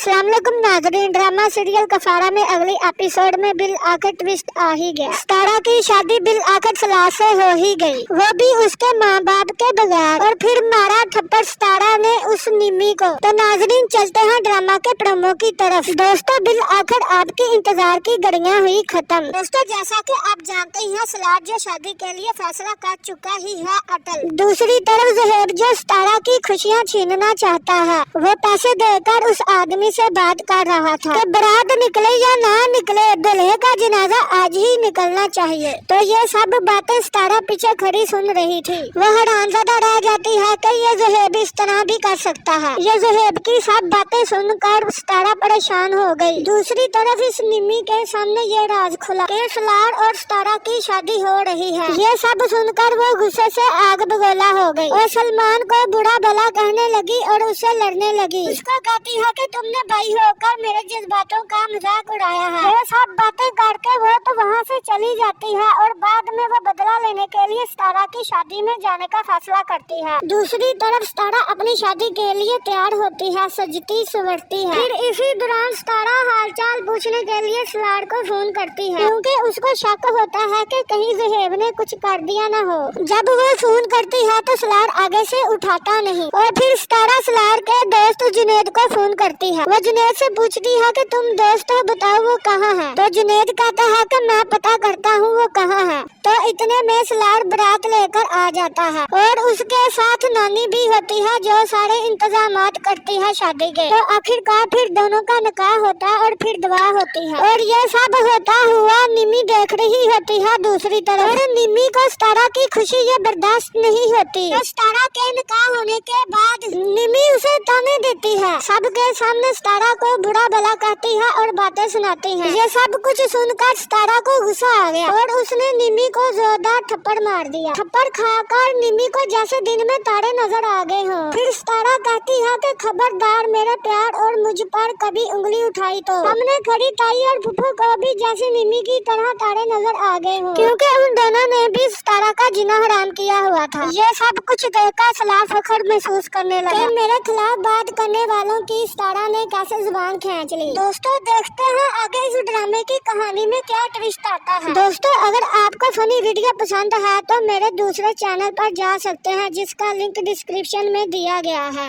अस्सलाम वालेकुम नाज़रीन, ड्रामा सीरियल कफारा में अगले एपिसोड में बिल आकर ट्विस्ट आ ही गया। सितारा की शादी बिल आकर सलाह से हो ही गई, वो भी उसके माँ बाप के बगैर, और फिर मारा थप्पड़ सितारा ने उस निमी को। तो नाज़रीन चलते हैं ड्रामा के प्रोमो की तरफ। दोस्तों बिल आकर आपके इंतजार की घड़ियां हुई खत्म। दोस्तों जैसा कि आप जानते हैं सलार जो शादी के लिए फैसला कर चुका ही है अटल। दूसरी तरफ ज़ुहैब जो सितारा की खुशियाँ छीनना चाहता है, वो पैसे देकर उस आदमी से बात कर रहा था कि बारात निकले या ना निकले, दूल्हे का जनाजा आज ही निकलना चाहिए। तो ये सब बातें सितारा पीछे खड़ी सुन रही थी। वो हैरानज़दा रह जाती है कि ये ज़ुहैब इस तरह भी कर सकता है। ये ज़ुहैब की सब बातें सुनकर सितारा परेशान हो गई। दूसरी तरफ इस निमी के सामने ये राज खुला कि सलार और सितारा की शादी हो रही है। ये सब सुनकर वो गुस्से से आग बगोला हो गई और सलमान को बुरा भला कहने लगी और उससे लड़ने लगी। उसको कहती है कि तुमने भाई होकर मेरे जज्बातों का मजाक उड़ाया है। वो सब बातें करके वो तो वहाँ से चली जाती है और बाद में वो बदला लेने के लिए सितारा की शादी में जाने का फैसला करती है। दूसरी तरफ सितारा अपनी शादी के लिए तैयार होती है, सजती संवरती है। फिर इसी दौरान सितारा हालचाल पूछने के लिए सलार को फोन करती है, क्योंकि उसको शक होता है कि कहीं ज़ुहैब ने कुछ कर दिया न हो। जब वो फोन करती है तो सलार आगे से उठाता नहीं, और फिर सितारा सलार के दोस्त जुनैद को फोन करती है। वो जुनैद से पूछती है कि तुम दोस्त हो, बताओ वो कहाँ है। तो जुनैद कहता है कि मैं पता करता हूँ वो कहाँ है। तो इतने में सलार बारात लेकर आ जाता है और उसके साथ नानी भी होती है जो सारे इंतजामात करती है शादी के। तो आखिरकार फिर दोनों का निकाह होता है और फिर दुआ होती है। और ये सब होता हुआ निमी देख रही होती है दूसरी तरफ, और निमी को सितारा की खुशी ये बर्दाश्त नहीं होती। तो सितारा के निकाह होने के बाद निमी उसे ताने देती है, सबके सामने सितारा को बुरा भला कहती है और बातें सुनाती है। ये सब कुछ सुनकर सितारा को गुस्सा आ गया और उसने निमी को जोरदार थप्पड़ मार दिया। थप्पड़ खाकर निमी को जैसे दिन में तारे नजर आ गए हों। फिर सितारा कहती है कि खबरदार मेरे प्यार और मुझ पर कभी उंगली उठाई तो। हमने खड़ी ताई और फुफू को भी जैसे निमी की तरह तारे नजर आ गए हों, क्योंकि उन दोनों ने भी सितारा का जीना हराम किया हुआ था। ये सब कुछ देखकर सलार फख्र महसूस करने लगा। मेरे खिलाफ बात करने वालों की सितारा ने कैसे जुबान खींच ली। दोस्तों देखते हैं आगे इस ड्रामे की कहानी में क्या ट्विस्ट आता है। दोस्तों अगर आपको फनी वीडियो पसंद है तो मेरे दूसरे चैनल पर जा सकते हैं, जिसका लिंक डिस्क्रिप्शन में दिया गया है।